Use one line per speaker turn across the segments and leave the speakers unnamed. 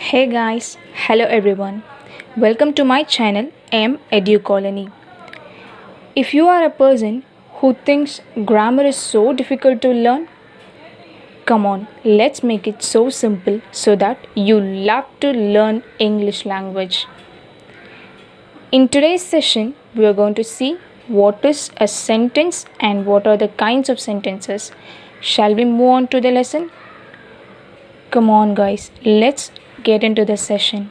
Hey guys, hello everyone. Welcome to my channel M Edu Colony. If you are a person who thinks grammar is so difficult to learn, come on, let's make it so simple so that you love to learn English language. In today's session, we are going to see what is a sentence and what are the kinds of sentences. Shall we move on to the lesson? Come on guys, let's get into the session.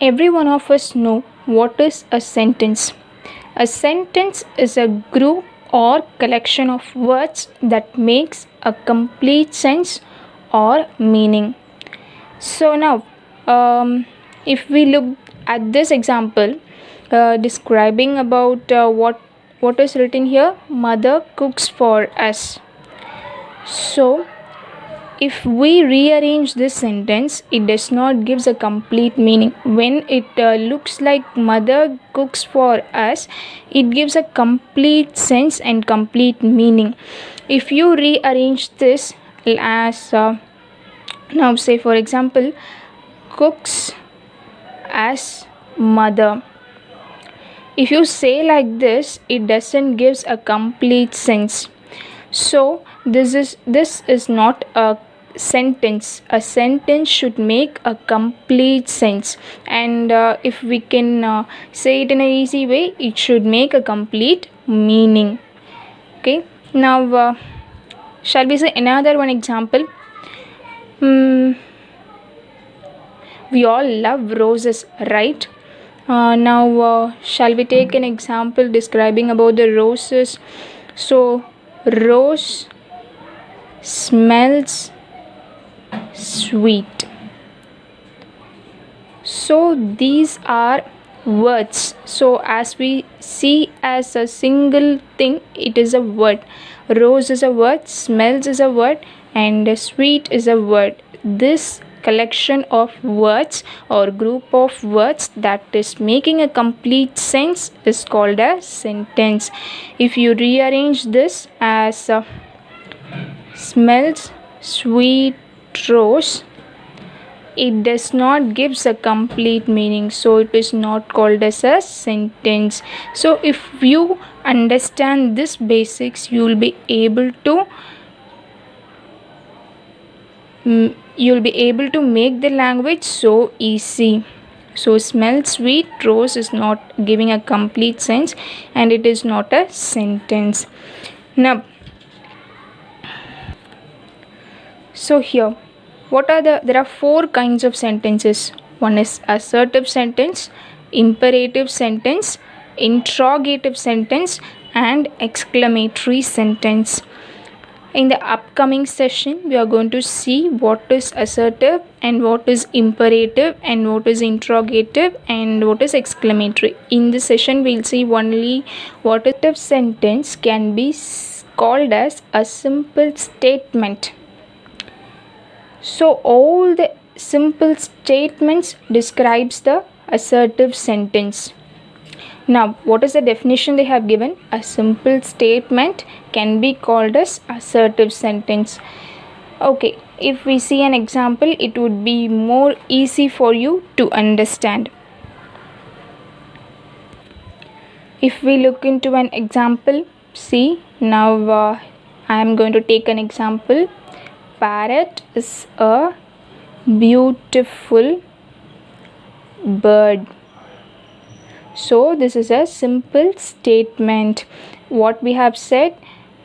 Every one of us know what is a sentence. A sentence is a group or collection of words that makes a complete sense or meaning. So now, if we look at this example, describing about what is written here, mother cooks for us. So if we rearrange this sentence, it does not gives a complete meaning. When it looks like mother cooks for us, it gives a complete sense and complete meaning. If you rearrange this as now say for example, cooks as mother. If you say like this, it doesn't gives a complete sense. So this is not a sentence. A sentence should make a complete sense, and if we can say it in an easy way, it should make a complete meaning. Okay, now shall we say another one example? We all love roses, right? Now shall we take an example describing about the roses? So rose smells sweet. So these are words. So as we see as a single thing, it is a word. Rose is a word, smells is a word, and sweet is a word. This collection of words or group of words that is making a complete sense is called a sentence. If you rearrange this as smells sweet rose, it does not gives a complete meaning, so it is not called as a sentence. So if you understand this basics, you will be able to make the language so easy. So smell sweet rose is not giving a complete sense, and it is not a sentence. Now so here there are four kinds of sentences. One is assertive sentence, imperative sentence, interrogative sentence, and exclamatory sentence. In the upcoming session, we are going to see what is assertive and what is imperative and what is interrogative and what is exclamatory. In this session, we'll see only what assertive sentence can be called as a simple statement. So all the simple statements describes the assertive sentence. Now, what is the definition they have given? A simple statement can be called as assertive sentence. Okay, if we see an example, it would be more easy for you to understand. If we look into an example, see now I am going to take an example. Parrot is a beautiful bird. So this is a simple statement. What we have said,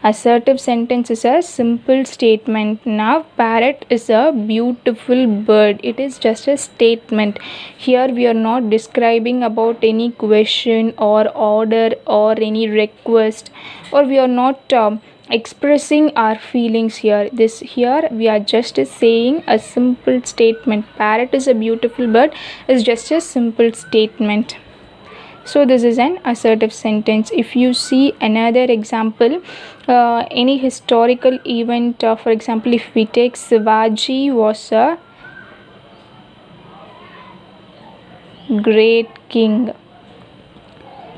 assertive sentence is a simple statement. Now parrot is a beautiful bird. It is just a statement. Here we are not describing about any question or order or any request, or we are not expressing our feelings here. Here we are just saying a simple statement. Parrot is a beautiful bird is just a simple statement. So this is an assertive sentence. If you see another example, any historical event, for example, if we take Shivaji was a great king.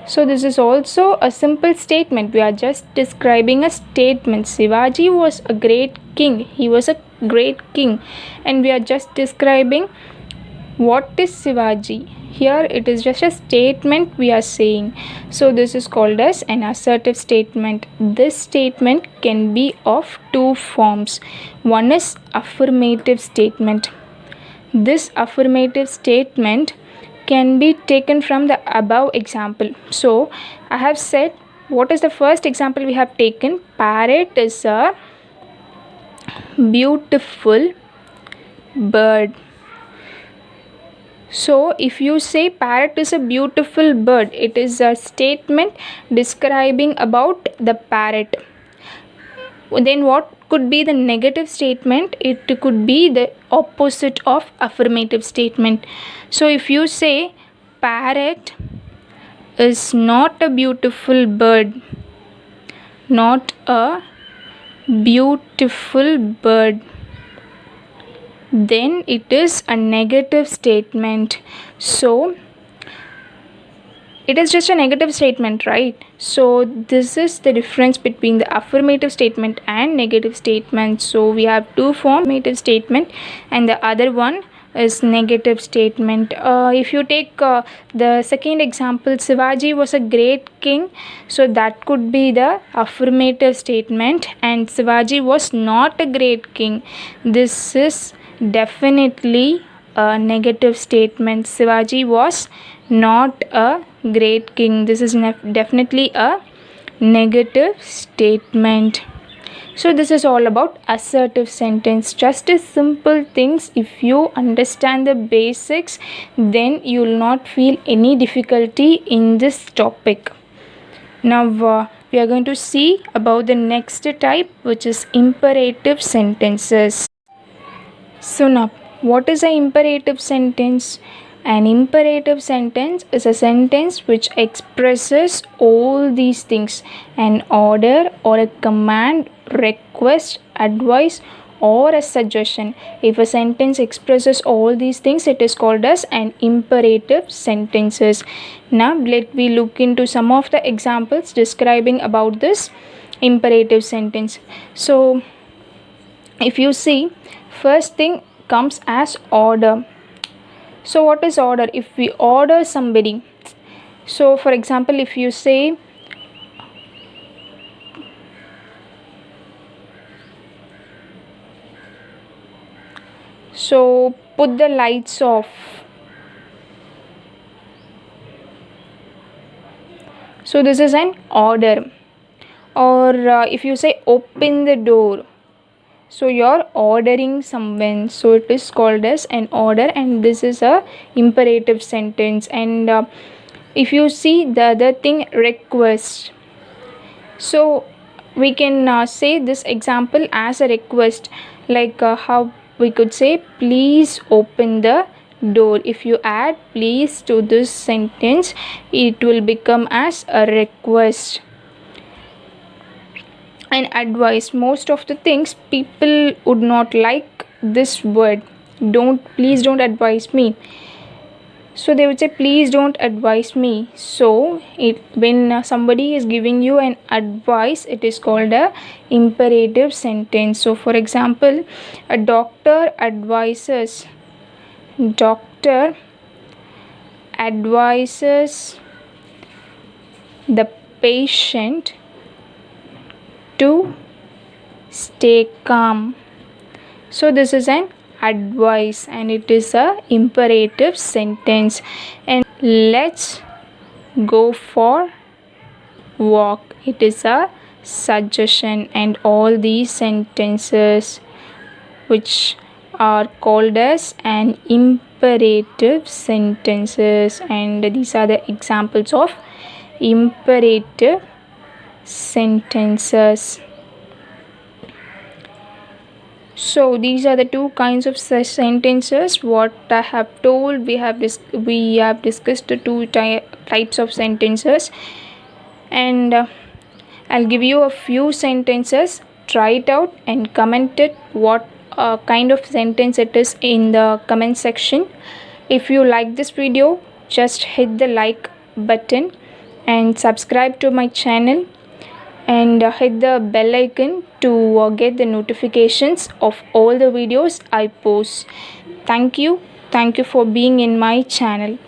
So this is also a simple statement. We are just describing a statement. Shivaji was a great king. He was a great king, and we are just describing what is Shivaji. Here it is just a statement we are saying. So this is called as an assertive statement. This statement can be of two forms. One is affirmative statement. This affirmative statement can be taken from the above example. So I have said, what is the first example we have taken? Parrot is a beautiful bird. So if you say parrot is a beautiful bird, it is a statement describing about the parrot. Then what could be the negative statement? It could be the opposite of affirmative statement. So if you say parrot is not a beautiful bird, not a beautiful bird, then it is a negative statement. So it is just a negative statement, right? So this is the difference between the affirmative statement and negative statement. So we have two forms, affirmative statement and the other one is negative statement. If you take the second example, Shivaji was a great king, so that could be the affirmative statement, and Shivaji was not a great king. This is definitely a negative statement. Shivaji was not a great king. This is definitely a negative statement. So this is all about assertive sentence. Just as simple things. If you understand the basics, then you will not feel any difficulty in this topic. Now we are going to see about the next type, which is imperative sentences. So now, what is an imperative sentence? An imperative sentence is a sentence which expresses all these things: an order or a command, request, advice, or a suggestion. If a sentence expresses all these things, it is called as an imperative sentences. Now let me look into some of the examples describing about this imperative sentence. So if you see, first thing comes as order. So what is order? If we order somebody, so for example, if you say so put the lights off, so this is an order. Or if you say open the door, so you're ordering someone, so it is called as an order, and this is a imperative sentence. And if you see the other thing, request, so we can say this example as a request, like how we could say please open the door. If you add please to this sentence, it will become as a request. And advice, most of the things people would not like this word, please don't advise me, so they would say please don't advise me. So when somebody is giving you an advice, it is called a imperative sentence. So for example, a doctor advises the patient to stay calm. So this is an advice and it is a imperative sentence. And let's go for walk, it is a suggestion. And all these sentences which are called as an imperative sentences, and these are the examples of imperative sentences. So these are the two kinds of sentences what I have told. We have discussed the two types of sentences, and I'll give you a few sentences. Try it out and comment it what kind of sentence it is in the comment section. If you like this video, just hit the like button and subscribe to my channel and hit the bell icon to get the notifications of all the videos I post. Thank you. Thank you for being in my channel.